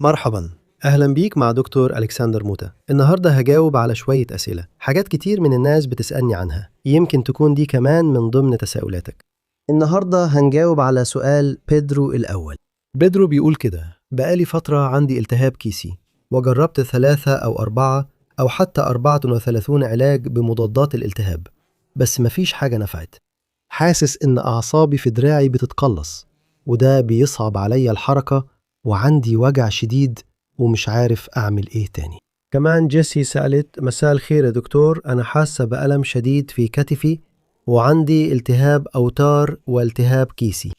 مرحبا، أهلا بيك مع دكتور ألكسندر موتى. النهاردة هجاوب على شوية أسئلة، حاجات كتير من الناس بتسألني عنها، يمكن تكون دي كمان من ضمن تساؤلاتك. النهاردة هنجاوب على سؤال بيدرو الأول. بيدرو بيقول كده: بقالي فترة عندي التهاب كيسي، وجربت 3 أو 4 أو حتى 34 علاج بمضادات الالتهاب، بس مفيش حاجة نفعت. حاسس إن أعصابي في دراعي بتتقلص، وده بيصعب عليا الحركة، وعندي وجع شديد ومش عارف أعمل إيه تاني. كمان جيسي سألت: مساء الخير يا دكتور، أنا حاسة بألم شديد في كتفي، وعندي التهاب أوتار والتهاب كيسي.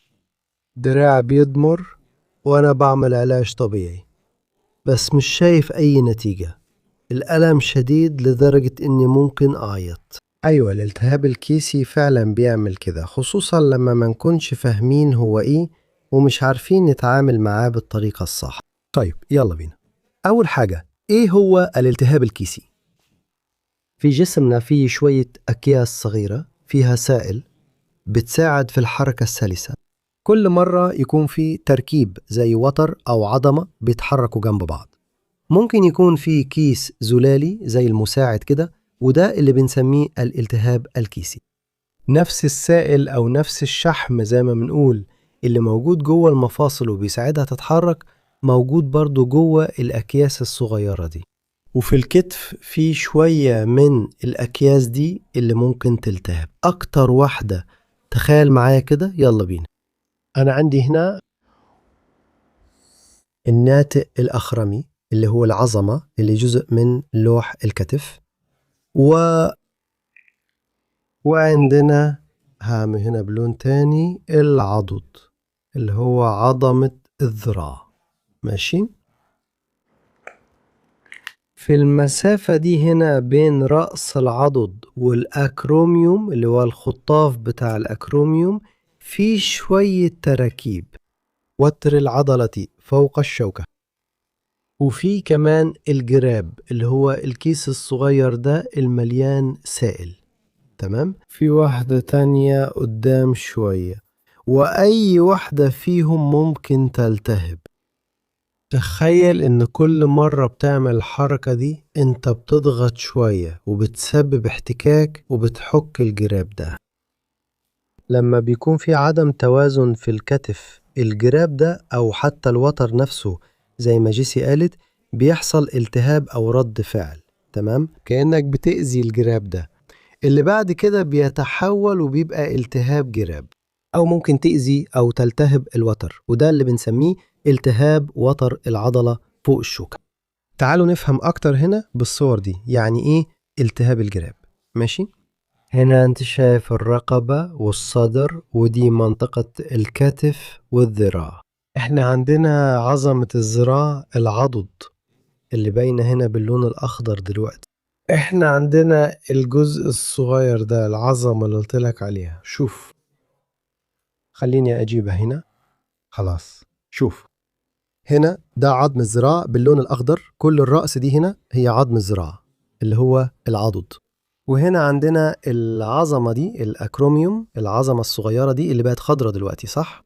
دراعي بيضمر وأنا بعمل علاج طبيعي، بس مش شايف أي نتيجة. الألم شديد لدرجة إني ممكن أعيط. أيوة، الالتهاب الكيسي فعلا بيعمل كده، خصوصا لما ما نكونش فاهمين هو إيه ومش عارفين نتعامل معاه بالطريقة الصح. طيب يلا بينا. أول حاجة، إيه هو الالتهاب الكيسي؟ في جسمنا فيه شوية أكياس صغيرة فيها سائل بتساعد في الحركة السلسة. كل مرة يكون في تركيب زي وتر أو عظمة بيتحركوا جنب بعض. ممكن يكون في كيس زلالي زي المساعد كده، وده اللي بنسميه الالتهاب الكيسي. نفس السائل أو نفس الشحم زي ما بنقول اللي موجود جوه المفاصل وبيساعدها تتحرك، موجود برضو جوه الأكياس الصغيرة دي. وفي الكتف في شوية من الأكياس دي اللي ممكن تلتهب. أكتر واحدة، تخيل معايا كده، يلا بينا. أنا عندي هنا الناتئ الأخرمي اللي هو العظمة اللي جزء من لوح الكتف، وعندنا هام هنا بلون تاني العضد اللي هو عظمة الذراع. ماشي؟ في المسافة دي هنا بين رأس العضد والأكروميوم اللي هو الخطاف بتاع الأكروميوم في شوية تراكيب. وتر العضلة فوق الشوكة، وفي كمان الجراب اللي هو الكيس الصغير ده المليان سائل. تمام؟ في واحدة تانية قدام شوية، وأي واحدة فيهم ممكن تلتهب. تخيل إن كل مرة بتعمل الحركة دي أنت بتضغط شوية وبتسبب احتكاك وبتحك الجراب ده. لما بيكون في عدم توازن في الكتف، الجراب ده أو حتى الوتر نفسه زي ما جيسي قالت، بيحصل التهاب أو رد فعل. تمام؟ كأنك بتأذي الجراب ده، اللي بعد كده بيتحول وبيبقى التهاب جراب، أو ممكن تأذي أو تلتهب الوتر، وده اللي بنسميه التهاب وتر العضلة فوق الشوكة. تعالوا نفهم أكتر هنا بالصور دي يعني إيه التهاب الجراب. ماشي؟ هنا أنت شايف الرقبة والصدر، ودي منطقة الكتف والذراع. إحنا عندنا عظمة الذراع العضد اللي باينة هنا باللون الأخضر دلوقتي. إحنا عندنا الجزء الصغير ده العظمة اللي قلتلك عليها. شوف، خليني أجيبها هنا. خلاص، شوف هنا ده عظم الذراع باللون الأخضر، كل الرأس دي هنا هي عظم الذراع اللي هو العضد. وهنا عندنا العظمة دي الأكروميوم، العظمة الصغيرة دي اللي بقت خضرة دلوقتي، صح؟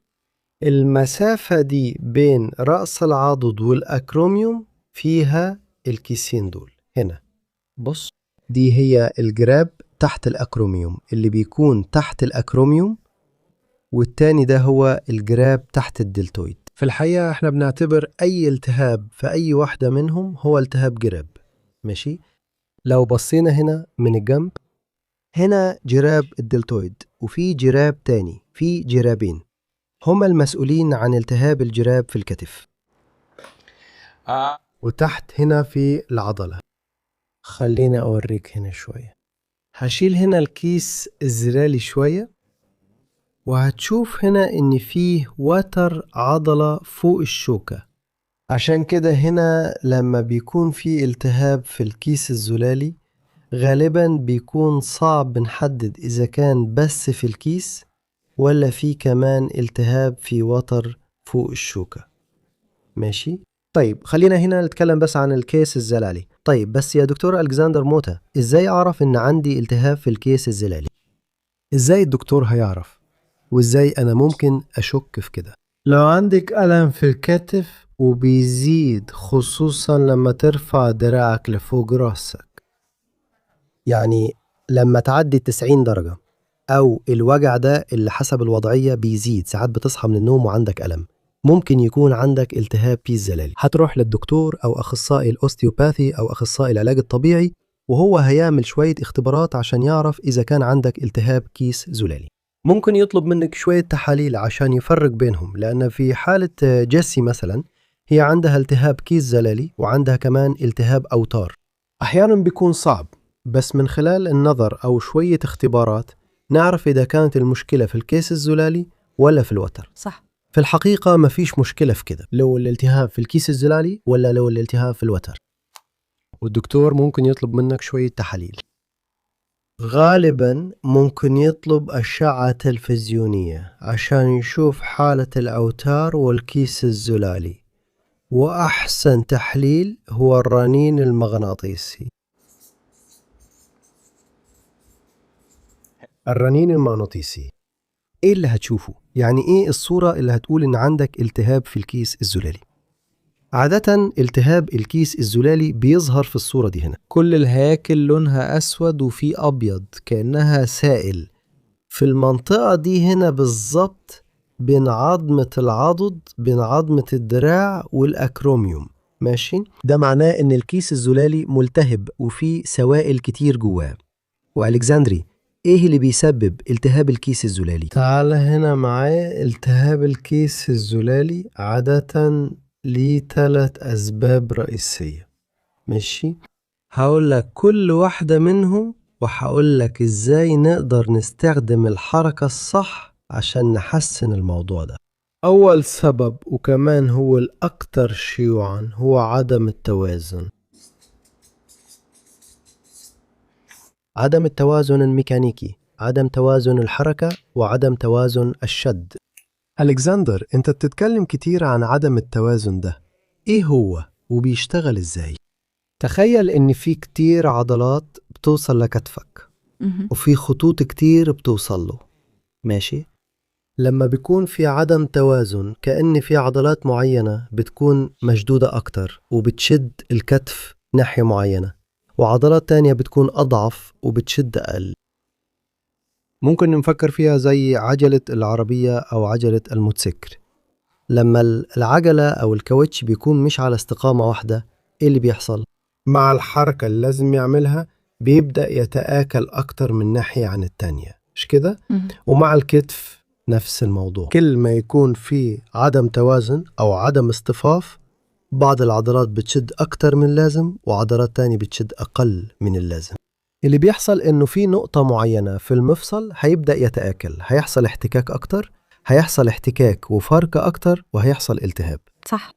المسافة دي بين رأس العضد والأكروميوم فيها الكيسين دول هنا. بص، دي هي الجراب تحت الأكروميوم اللي بيكون تحت الأكروميوم، والتاني ده هو الجراب تحت الدلتويد. في الحقيقة احنا بنعتبر أي التهاب في أي واحدة منهم هو التهاب جراب. ماشي؟ لو بصينا هنا من الجنب، هنا جراب الدلتويد، وفي جراب تاني، في جرابين هما المسؤولين عن التهاب الجراب في الكتف. وتحت هنا في العضلة. خليني أوريك هنا شوية. هشيل هنا الكيس الزلالي شوية، وهتشوف هنا إن فيه وتر عضلة فوق الشوكة. عشان كده هنا لما بيكون فيه التهاب في الكيس الزلالي، غالبا بيكون صعب نحدد إذا كان بس في الكيس ولا في كمان التهاب في وتر فوق الشوكة. ماشي؟ طيب خلينا هنا نتكلم بس عن الكيس الزلالي. طيب بس يا دكتور ألكسندر موتى، إزاي أعرف إن عندي التهاب في الكيس الزلالي؟ إزاي الدكتور هيعرف؟ وإزاي أنا ممكن أشك في كده؟ لو عندك ألم في الكتف وبيزيد خصوصا لما ترفع دراعك لفوق راسك. يعني لما تعدي 90 درجة أو الوجع ده اللي حسب الوضعية بيزيد، ساعات بتصحى من النوم وعندك ألم، ممكن يكون عندك التهاب كيس زلالي. هتروح للدكتور أو أخصائي الأوستيوباثي أو أخصائي العلاج الطبيعي، وهو هيعمل شوية اختبارات عشان يعرف إذا كان عندك التهاب كيس زلالي. ممكن يطلب منك شوية تحاليل عشان يفرق بينهم، لأن في حالة جيسي مثلا هي عندها التهاب كيس زلالي وعندها كمان التهاب أوتار. أحيانا بيكون صعب، بس من خلال النظر أو شوية اختبارات نعرف إذا كانت المشكلة في الكيس الزلالي ولا في الوتر. صح. في الحقيقة ما فيش مشكلة في كده، لو الالتهاب في الكيس الزلالي ولا لو الالتهاب في الوتر. والدكتور ممكن يطلب منك شوية تحاليل. غالبا ممكن يطلب أشعة تلفزيونية عشان يشوف حالة الأوتار والكيس الزلالي، وأحسن تحليل هو الرنين المغناطيسي. الرنين المغناطيسي إيه اللي هتشوفه؟ يعني إيه الصورة اللي هتقول إن عندك التهاب في الكيس الزلالي؟ عادة التهاب الكيس الزلالي بيظهر في الصورة دي هنا، كل الهياكل لونها أسود وفي أبيض كأنها سائل في المنطقة دي هنا بالظبط، بين عظمة العضد، بين عظمة الدراع والأكروميوم. ماشي؟ ده معناه إن الكيس الزلالي ملتهب وفيه سوائل كتير جواه. وألكسندري، إيه اللي بيسبب التهاب الكيس الزلالي؟ تعال هنا معايا. التهاب الكيس الزلالي عادة ليه 3 أسباب رئيسية. ماشي؟ هقول لك كل واحدة منهم، وهقول لك إزاي نقدر نستخدم الحركة الصح عشان نحسن الموضوع ده. أول سبب وكمان هو الأكثر شيوعا هو عدم التوازن. عدم التوازن الميكانيكي، عدم توازن الحركة، وعدم توازن الشد. ألكسندر، أنت بتتكلم كتير عن عدم التوازن ده، إيه هو وبيشتغل إزاي؟ تخيل إن في كتير عضلات بتوصل لكتفك وفي خطوط كتير بتوصل له. ماشي؟ لما بيكون في عدم توازن كأن في عضلات معينة بتكون مشدودة أكتر وبتشد الكتف ناحية معينة، وعضلات تانية بتكون أضعف وبتشد أقل. ممكن نفكر فيها زي عجلة العربية أو عجلة الموتوسيكل. لما العجلة أو الكاوتش بيكون مش على استقامة واحدة، إيه اللي بيحصل؟ مع الحركة اللي لازم يعملها بيبدأ يتآكل أكتر من ناحية عن التانية، مش كده؟ ومع الكتف نفس الموضوع. كل ما يكون في عدم توازن أو عدم اصطفاف، بعض العضلات بتشد أكتر من اللازم وعضلات تانية بتشد أقل من اللازم. اللي بيحصل إنه في نقطة معينة في المفصل هيبدأ يتآكل، هيحصل احتكاك أكتر، هيحصل احتكاك وفركة أكتر، وهيحصل التهاب. صح.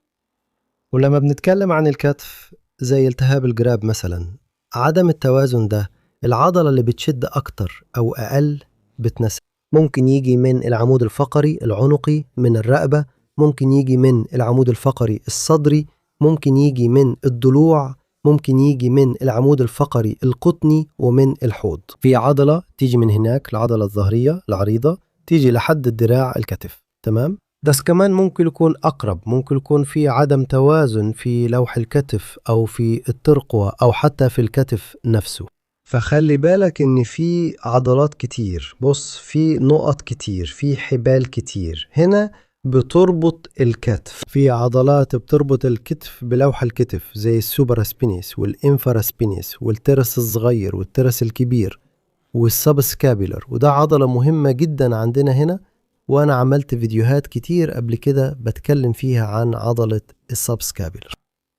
ولما بنتكلم عن الكتف زي التهاب الجراب مثلا، عدم التوازن ده العضلة اللي بتشد أكتر أو أقل بتنسى. ممكن يجي من العمود الفقري العنقي، من الرقبة، ممكن يجي من العمود الفقري الصدري، ممكن يجي من الضلوع، ممكن يجي من العمود الفقري القطني ومن الحوض. في عضلة تيجي من هناك، العضلة الظهرية العريضة، تيجي لحد الدراع الكتف. تمام؟ بس كمان ممكن يكون أقرب، ممكن يكون في عدم توازن في لوح الكتف أو في الترقوة أو حتى في الكتف نفسه. فخلي بالك إن في عضلات كتير، بص في نقط كتير، في حبال كتير هنا بتربط الكتف. في عضلات بتربط الكتف بلوح الكتف زي السوبراسبينيس والإنفراسبينيس والترس الصغير والترس الكبير والسبسكابيلر، وده عضلة مهمة جدا عندنا هنا، وأنا عملت فيديوهات كتير قبل كده بتكلم فيها عن عضلة السبسكابيلر.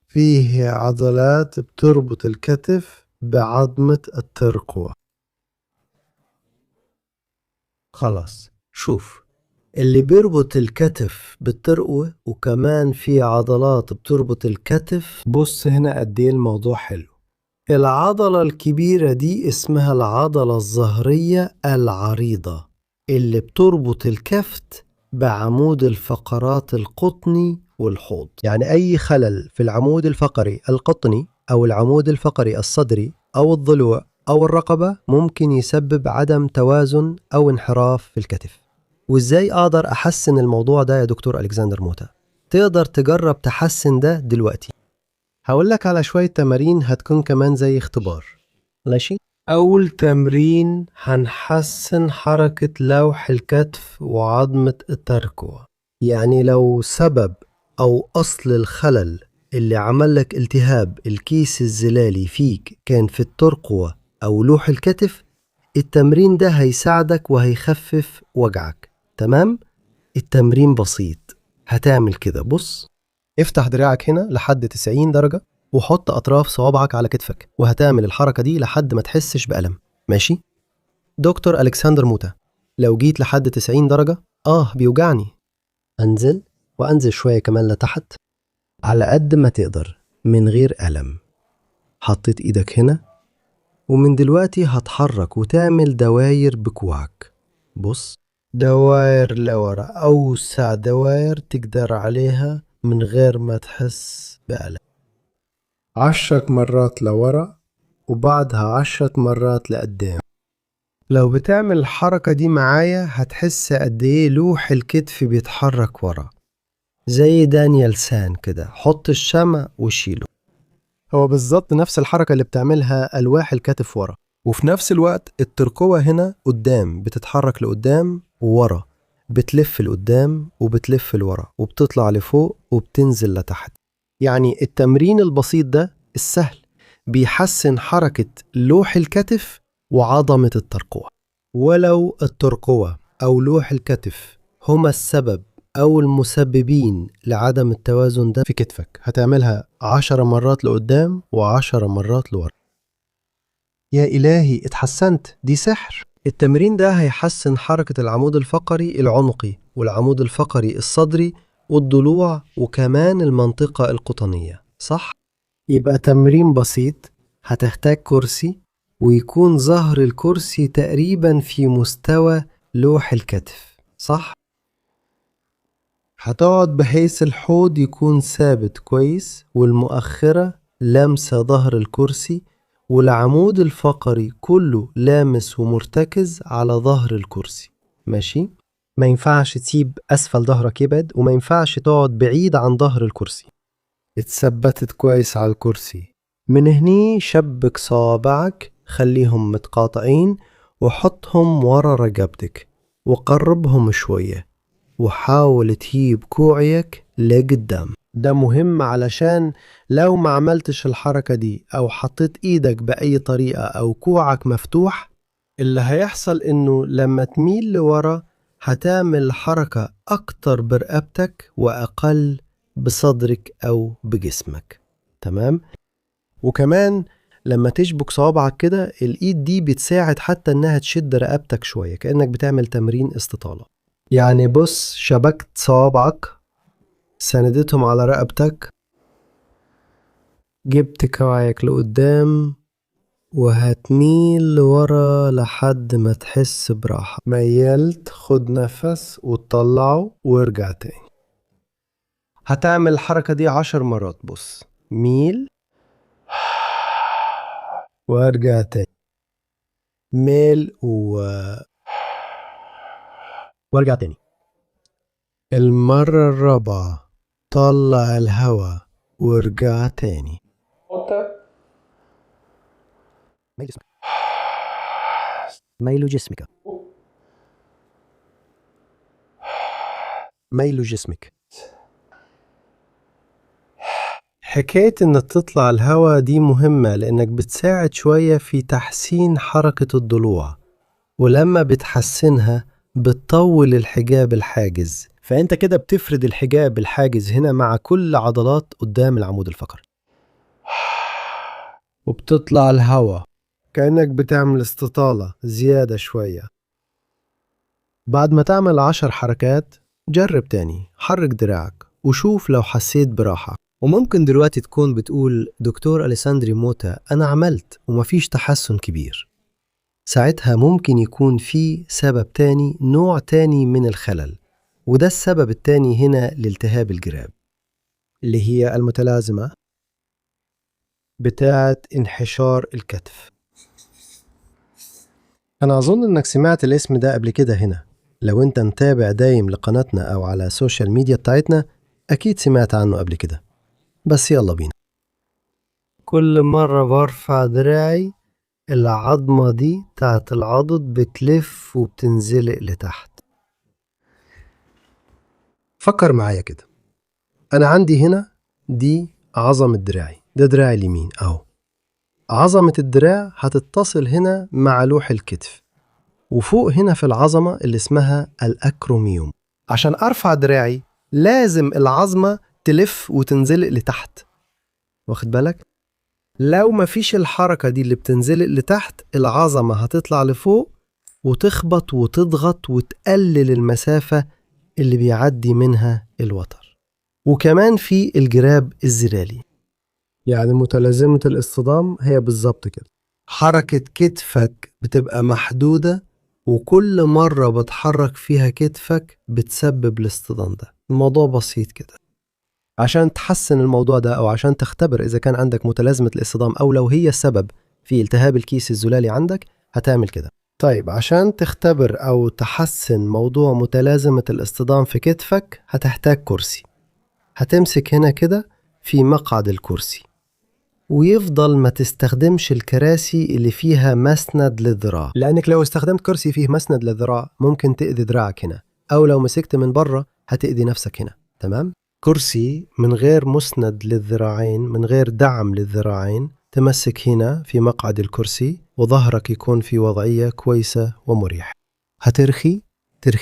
فيه عضلات بتربط الكتف بعظمة الترقوة. خلاص، شوف اللي بيربط الكتف بالترقوة، وكمان في عضلات بتربط الكتف. بص هنا قد ايه الموضوع حلو. العضلة الكبيرة دي اسمها العضلة الظهرية العريضة، اللي بتربط الكفت بعمود الفقرات القطني والحوض. يعني أي خلل في العمود الفقري القطني أو العمود الفقري الصدري أو الضلوع أو الرقبة ممكن يسبب عدم توازن أو انحراف في الكتف. وإزاي أقدر أحسن الموضوع ده يا دكتور ألكسندر موتى؟ تقدر تجرب تحسن ده دلوقتي. هقولك على شوية تمارين هتكون كمان زي اختبار. ماشي؟ أول تمرين هنحسن حركة لوح الكتف وعظمة الترقوة. يعني لو سبب أو أصل الخلل اللي عملك التهاب الكيس الزلالي فيك كان في الترقوة أو لوح الكتف، التمرين ده هيساعدك وهيخفف وجعك. تمام؟ التمرين بسيط. هتعمل كده، بص، افتح دراعك هنا لحد 90 درجة وحط أطراف صوابعك على كتفك، وهتعمل الحركة دي لحد ما تحسش بألم. ماشي؟ دكتور ألكسندر موتى، لو جيت لحد 90 درجة بيوجعني، أنزل وأنزل شوية كمان لتحت على قد ما تقدر من غير ألم. حطيت إيدك هنا، ومن دلوقتي هتحرك وتعمل دواير بكوعك. بص، دواير لورا، أوسع دواير تقدر عليها من غير ما تحس بألم. 10 مرات لورا وبعدها 10 مرات لقدام. لو بتعمل الحركة دي معايا هتحس قد ايه لوح الكتف بيتحرك ورا، زي دانيال سان كده. حط الشمع وشيله. هو بالظبط نفس الحركة اللي بتعملها ألواح الكتف ورا، وفي نفس الوقت الترقوة هنا قدام بتتحرك لقدام وورا، بتلف لقدام وبتلف لورا وبتطلع لفوق وبتنزل لتحت. يعني التمرين البسيط ده السهل بيحسن حركة لوح الكتف وعظمة الترقوة. ولو الترقوة أو لوح الكتف هما السبب أو المسببين لعدم التوازن ده في كتفك، هتعملها 10 مرات لقدام و10 مرات لورا. يا إلهي، اتحسنت، دي سحر. التمرين ده هيحسن حركة العمود الفقري العنقي والعمود الفقري الصدري والضلوع وكمان المنطقة القطنية، صح؟ يبقى تمرين بسيط. هتحتاج كرسي ويكون ظهر الكرسي تقريبا في مستوى لوح الكتف، صح؟ هتقعد بحيث الحوض يكون ثابت كويس والمؤخرة لامسة ظهر الكرسي والعمود الفقري كله لامس ومرتكز على ظهر الكرسي. ماشي؟ ما ينفعش تسيب أسفل ظهرك يبعد، وما ينفعش تقعد بعيد عن ظهر الكرسي. اتثبتت كويس على الكرسي. من هني شبك صوابعك، خليهم متقاطعين وحطهم ورا رقبتك وقربهم شوية، وحاول تهيب كوعيك لقدام. ده مهم علشان لو ما عملتش الحركة دي أو حطيت إيدك بأي طريقة أو كوعك مفتوح، اللي هيحصل إنه لما تميل لورا هتعمل حركة أكتر برقبتك وأقل بصدرك أو بجسمك. تمام؟ وكمان لما تشبك صوابعك كده، الإيد دي بتساعد حتى إنها تشد رقبتك شوية، كأنك بتعمل تمرين استطالة. يعني بص، شبكت صوابعك، سندتهم على رقبتك، جبت كوعيك لقدام وهتميل لورا لحد ما تحس براحة. ميلت، خد نفس وتطلعه وارجع تاني. هتعمل الحركة دي 10 مرات. بص، ميل وارجع تاني، ميل وارجع تاني. المرة الرابعة طلع الهواء وارجع تاني. ميل جسمك، ميل جسمك. حكاية إن تطلع الهواء دي مهمة لأنك بتساعد شوية في تحسين حركة الضلوع، ولما بتحسنها بتطول الحجاب الحاجز، فأنت كده بتفرد الحجاب الحاجز هنا مع كل عضلات قدام العمود الفقري، وبتطلع الهواء كأنك بتعمل استطالة زيادة شوية. بعد ما تعمل 10 حركات جرب تاني، حرك دراعك وشوف لو حسيت براحة. وممكن دلوقتي تكون بتقول دكتور أليساندري موتا، أنا عملت ومفيش تحسن كبير. ساعتها ممكن يكون في سبب تاني، نوع تاني من الخلل، وده السبب التاني هنا لالتهاب الجراب، اللي هي المتلازمة بتاعة انحشار الكتف. أنا أظن إنك سمعت الاسم ده قبل كده هنا. لو أنت متابع دايم لقناتنا أو على السوشيال ميديا بتاعتنا أكيد سمعت عنه قبل كده، بس يلا بينا. كل مرة برفع دراعي العظمة دي بتاعت العضد بتلف وبتنزلق لتحت. فكر معايا كده، أنا عندي هنا دي عظمة دراعي، ده دراعي اليمين أهو. عظمة الدراع هتتصل هنا مع لوح الكتف، وفوق هنا في العظمة اللي اسمها الأكروميوم. عشان أرفع دراعي لازم العظمة تلف وتنزلق لتحت، واخد بالك؟ لو مفيش الحركة دي اللي بتنزلق لتحت، العظمة هتطلع لفوق وتخبط وتضغط وتقلل المسافة اللي بيعدي منها الوتر. وكمان في الجراب الزلالي، يعني متلازمة الاصطدام هي بالظبط كده. حركة كتفك بتبقى محدودة، وكل مرة بتحرك فيها كتفك بتسبب الاصطدام ده. الموضوع بسيط كده. عشان تحسن الموضوع ده أو عشان تختبر إذا كان عندك متلازمة الاصطدام أو لو هي السبب في التهاب الكيس الزلالي عندك، هتعمل كده. طيب عشان تختبر أو تحسن موضوع متلازمة الاصطدام في كتفك، هتحتاج كرسي. هتمسك هنا كده في مقعد الكرسي، ويفضل ما تستخدمش الكراسي اللي فيها مسند للذراع، لأنك لو استخدمت كرسي فيه مسند للذراع ممكن تأذي ذراعك هنا، أو لو مسكت من بره هتأذي نفسك هنا. تمام؟ كرسي من غير مسند للذراعين، من غير دعم للذراعين، تمسك هنا في مقعد الكرسي وظهرك يكون في وضعية كويسة ومريحة. ترخي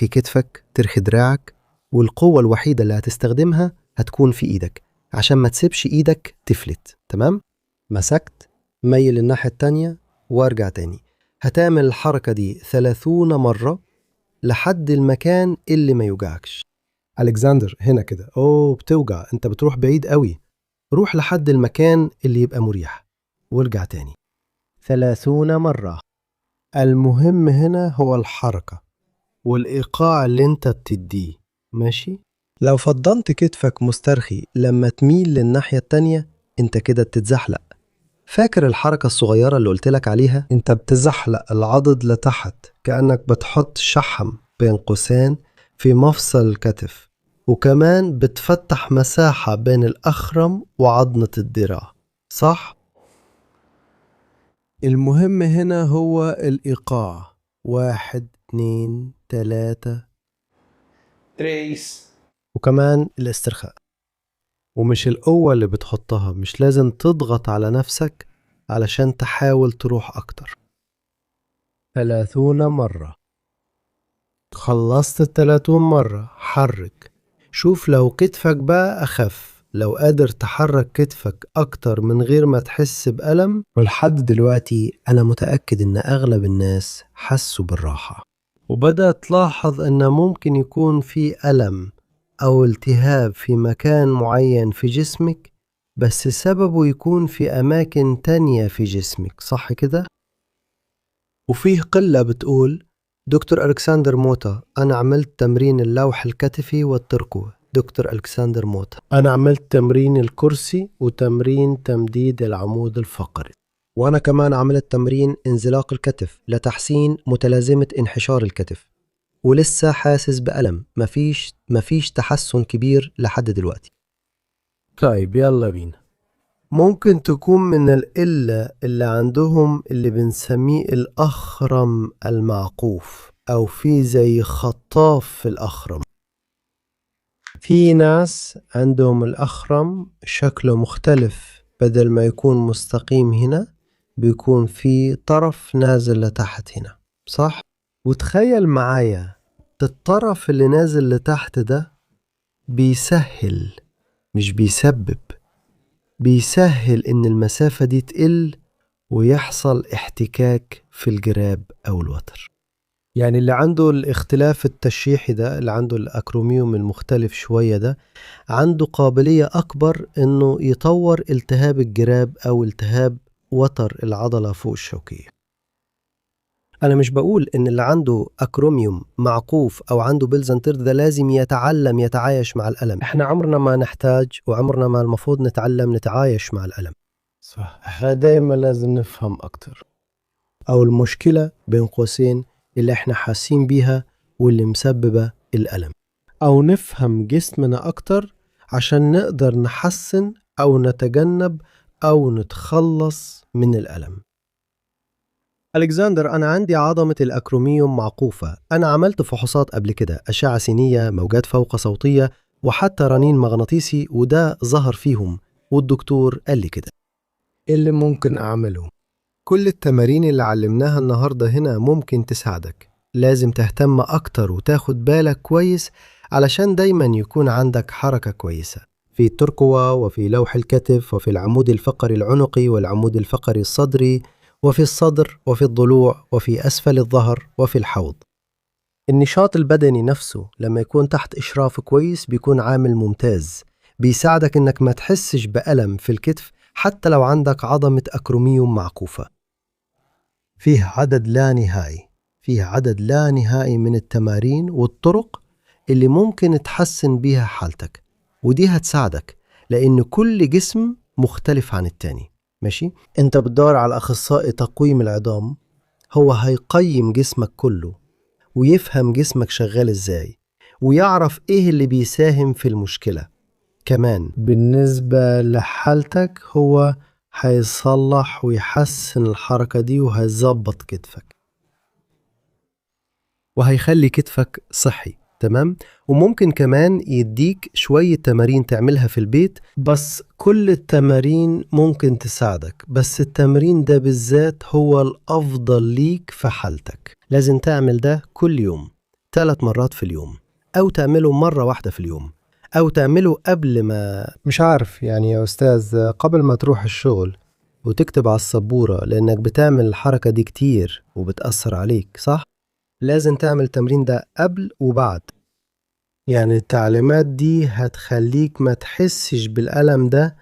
كتفك، ترخي دراعك، والقوة الوحيدة اللي هتستخدمها هتكون في إيدك عشان ما تسيبش إيدك تفلت. تمام؟ مسكت، ميل الناحية التانية وارجع تاني. هتعمل الحركة دي 30 مرة لحد المكان اللي ما يوجعكش. ألكسندر هنا كده، بتوجع، انت بتروح بعيد قوي. روح لحد المكان اللي يبقى مريح وارجع تاني 30 مرة. المهم هنا هو الحركة والإيقاع اللي انت بتديه، ماشي؟ لو فضلت كتفك مسترخي لما تميل للناحية التانية، انت كده بتتزحلق. فاكر الحركة الصغيرة اللي قلتلك عليها؟ انت بتزحلق العضد لتحت كأنك بتحط شحم بين قوسين في مفصل الكتف، وكمان بتفتح مساحة بين الأخرم وعظمة الذراع، صح؟ المهم هنا هو الإيقاع. 1 2 3 3. وكمان الاسترخاء. ومش القوة اللي بتحطها، مش لازم تضغط على نفسك علشان تحاول تروح أكتر. 30 مرة. خلصت 30 مرة، حرك. شوف لو كتفك بقى أخف، لو قادر تحرك كتفك أكتر من غير ما تحس بألم. ولحد دلوقتي أنا متأكد إن أغلب الناس حسوا بالراحة، وبدأت تلاحظ إن ممكن يكون في ألم أو التهاب في مكان معين في جسمك، بس سببه يكون في أماكن تانية في جسمك، صح كده؟ وفيه قلة بتقول: دكتور ألكسندر موتا، أنا عملت تمرين اللوح الكتفي والترقوة. دكتور ألكسندر موتا، أنا عملت تمرين الكرسي وتمرين تمديد العمود الفقري، وأنا كمان عملت تمرين انزلاق الكتف لتحسين متلازمة انحشار الكتف، ولسه حاسس بألم. مفيش تحسن كبير لحد دلوقتي. طيب يلا بينا. ممكن تكون من القلة اللي عندهم اللي بنسميه الأخرم المعقوف، أو في زي خطاف في الأخرم. في ناس عندهم الأخرم شكله مختلف، بدل ما يكون مستقيم هنا بيكون في طرف نازل لتحت هنا، صح؟ وتخيل معايا الطرف اللي نازل لتحت ده بيسهل مش بيسبب، بيسهل إن المسافة دي تقل ويحصل احتكاك في الجراب أو الوتر. يعني اللي عنده الاختلاف التشريحي ده، اللي عنده الأكروميوم المختلف شوية ده، عنده قابلية أكبر إنه يطور التهاب الجراب أو التهاب وتر العضلة فوق الشوكية. أنا مش بقول إن اللي عنده أكروميوم معقوف أو عنده بيلزنترد ده لازم يتعلم يتعايش مع الألم. إحنا عمرنا ما نحتاج وعمرنا ما المفروض نتعلم نتعايش مع الألم، صح؟ إحنا دايما لازم نفهم أكتر، أو المشكلة بين قوسين اللي إحنا حاسين بيها واللي مسببة الألم، أو نفهم جسمنا أكتر عشان نقدر نحسن أو نتجنب أو نتخلص من الألم. ألكسندر، أنا عندي عظمة الأكروميوم معقوفة. أنا عملت فحوصات قبل كده، أشعة سينية، موجات فوق صوتية، وحتى رنين مغناطيسي، وده ظهر فيهم، والدكتور قال لي كده. اللي ممكن أعمله، كل التمارين اللي علمناها النهاردة هنا ممكن تساعدك. لازم تهتم أكتر وتاخد بالك كويس علشان دايما يكون عندك حركة كويسة في الترقوة وفي لوح الكتف وفي العمود الفقري العنقي والعمود الفقري الصدري وفي الصدر وفي الضلوع وفي أسفل الظهر وفي الحوض. النشاط البدني نفسه لما يكون تحت إشراف كويس بيكون عامل ممتاز، بيساعدك إنك ما تحسش بألم في الكتف حتى لو عندك عظمة أكروميوم معقوفة. فيه عدد لا نهائي من التمارين والطرق اللي ممكن تحسن بيها حالتك، ودي هتساعدك لأن كل جسم مختلف عن التاني. ماشي؟ انت بتدور على أخصائي تقويم العظام، هو هيقيم جسمك كله ويفهم جسمك شغال ازاي ويعرف ايه اللي بيساهم في المشكلة. كمان بالنسبة لحالتك هو هيصلح ويحسن الحركة دي وهيظبط كتفك وهيخلي كتفك صحي. تمام؟ وممكن كمان يديك شوية تمارين تعملها في البيت، بس كل التمارين ممكن تساعدك، بس التمرين ده بالذات هو الأفضل ليك في حالتك. لازم تعمل ده كل يوم 3 مرات في اليوم، أو تعمله مرة واحدة في اليوم، أو تعمله قبل ما، مش عارف يعني يا أستاذ، قبل ما تروح الشغل وتكتب على السبورة، لأنك بتعمل الحركة دي كتير وبتأثر عليك، صح؟ لازم تعمل التمرين ده قبل وبعد. يعني التعليمات دي هتخليك ما تحسش بالألم ده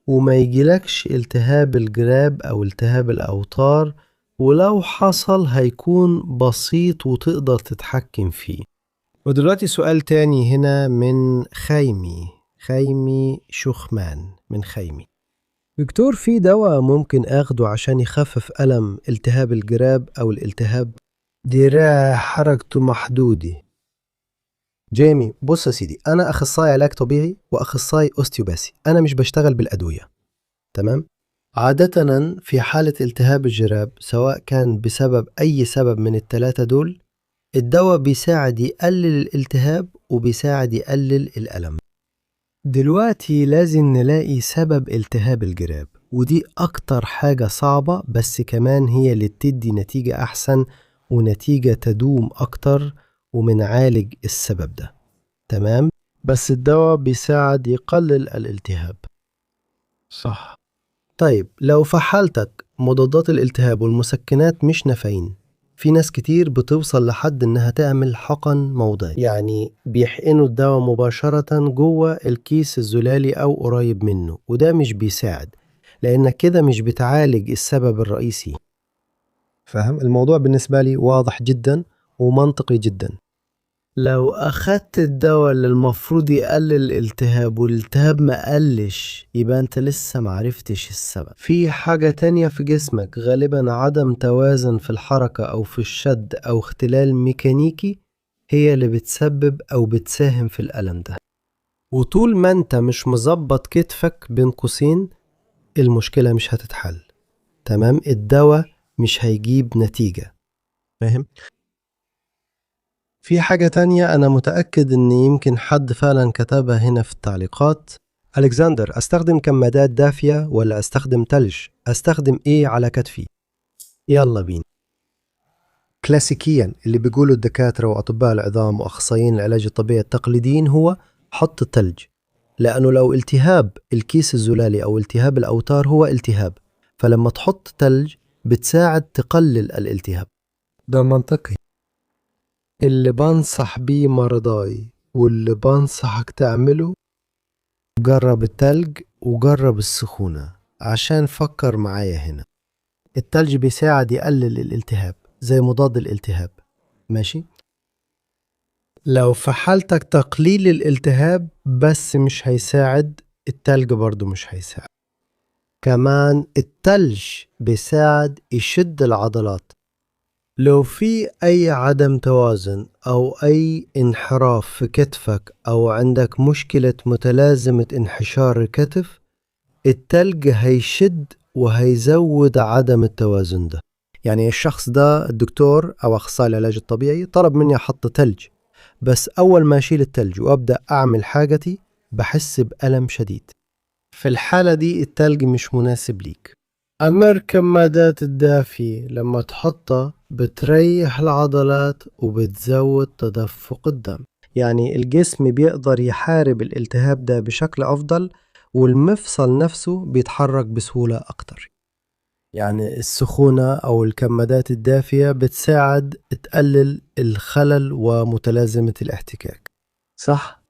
وما يجيلكش التهاب الجراب أو التهاب الأوتار، ولو حصل هيكون بسيط وتقدر تتحكم فيه. ودلوقتي سؤال تاني هنا من خيمي شخمان من خيمي. دكتور، في دواء ممكن أخده عشان يخفف ألم التهاب الجراب أو الالتهاب؟ دراع حركته محدودة. جيمي، بص يا سيدي، أنا أخصائي علاج طبيعي وأخصائي أوستيوباثي، أنا مش بشتغل بالأدوية. تمام؟ عادة في حالة التهاب الجراب، سواء كان بسبب أي سبب من الثلاثة دول، الدواء بيساعد يقلل الالتهاب وبيساعد يقلل الألم. دلوقتي لازم نلاقي سبب التهاب الجراب، ودي أكتر حاجة صعبة، بس كمان هي اللي بتدي نتيجة أحسن ونتيجة تدوم أكتر ومنعالج السبب ده. تمام؟ بس الدواء بيساعد يقلل الالتهاب. صح. طيب لو في حالتك مضادات الالتهاب والمسكنات مش نافعين، في ناس كتير بتوصل لحد انها تعمل حقن موضعي، يعني بيحقنوا الدواء مباشرة جوه الكيس الزلالي او قريب منه، وده مش بيساعد لانك كده مش بتعالج السبب الرئيسي. فاهم؟ الموضوع بالنسبة لي واضح جدا ومنطقي جدا. لو أخدت الدواء اللي المفروض يقلل الالتهاب والالتهاب ما قلش، يبقى أنت لسه معرفتش السبب. في حاجة تانية في جسمك، غالبا عدم توازن في الحركة أو في الشد أو اختلال ميكانيكي، هي اللي بتسبب أو بتساهم في الألم ده. وطول ما أنت مش مظبط كتفك بين قوسين، المشكلة مش هتتحل. تمام؟ الدواء مش هيجيب نتيجة. فاهم؟ في حاجة تانية أنا متأكد إن يمكن حد فعلا كتبها هنا في التعليقات. ألكسندر، أستخدم كمادات دافية ولا أستخدم تلج؟ أستخدم إيه على كتفي؟ يلا بينا. كلاسيكيا اللي بيقولوا الدكاترة وأطباء العظام وأخصائيين العلاج الطبيعي التقليديين هو حط التلج، لأنه لو التهاب الكيس الزلالي أو التهاب الأوتار هو التهاب، فلما تحط تلج بتساعد تقلل الالتهاب. ده منطقي. اللي بنصح بيه مرضاي واللي بنصحك تعمله، جرب التلج وجرب السخونة، عشان فكر معايا هنا. التلج بيساعد يقلل الالتهاب زي مضاد الالتهاب. ماشي؟ لو في حالتك تقليل الالتهاب بس مش هيساعد، التلج برضو مش هيساعد. كمان التلج بيساعد يشد العضلات، لو في أي عدم توازن أو أي انحراف في كتفك أو عندك مشكلة متلازمة انحشار الكتف، التلج هيشد وهيزود عدم التوازن ده. يعني الشخص ده الدكتور أو أخصائي العلاج الطبيعي طلب مني أحط تلج، بس أول ما أشيل التلج وأبدأ أعمل حاجتي بحس بألم شديد. في الحالة دي التلج مش مناسب ليك. أما الكمادات الدافية لما تحطها بتريح العضلات وبتزود تدفق الدم، يعني الجسم بيقدر يحارب الالتهاب ده بشكل أفضل، والمفصل نفسه بيتحرك بسهولة أكتر. يعني السخونة أو الكمادات الدافية بتساعد تقلل الخلل ومتلازمة الاحتكاك، صح؟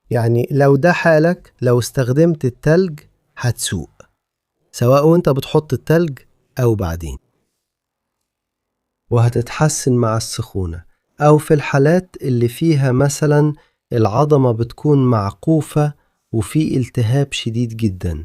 يعني لو ده حالك، لو استخدمت التلج هتسوق، سواء وانت بتحط التلج أو بعدين، وهتتحسن مع السخونة. أو في الحالات اللي فيها مثلا العظمة بتكون معقوفة وفي التهاب شديد جدا،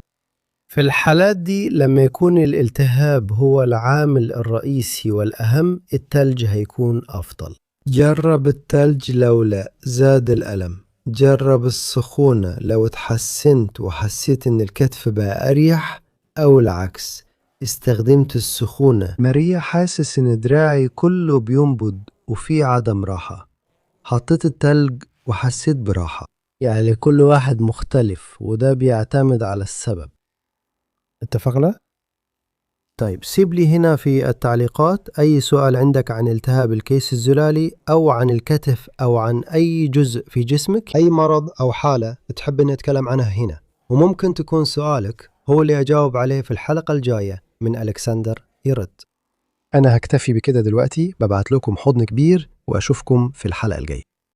في الحالات دي لما يكون الالتهاب هو العامل الرئيسي والأهم، التلج هيكون أفضل. جرب التلج لو لا زاد الألم، جرب السخونة لو تحسنت وحسيت إن الكتف بقى أريح، أو العكس استخدمت السخونة مريح حاسس إن دراعي كله بينبض وفي عدم راحة، حطيت التلج وحسيت براحة. يعني كل واحد مختلف وده بيعتمد على السبب. اتفقنا؟ طيب سيب لي هنا في التعليقات أي سؤال عندك عن التهاب الكيس الزلالي أو عن الكتف أو عن أي جزء في جسمك، أي مرض أو حالة تحب أن نتكلم عنها هنا، وممكن تكون سؤالك هو اللي أجاوب عليه في الحلقة الجاية من ألكسندر يرد. أنا هكتفي بكده دلوقتي، ببعت لكم حضن كبير وأشوفكم في الحلقة الجاية.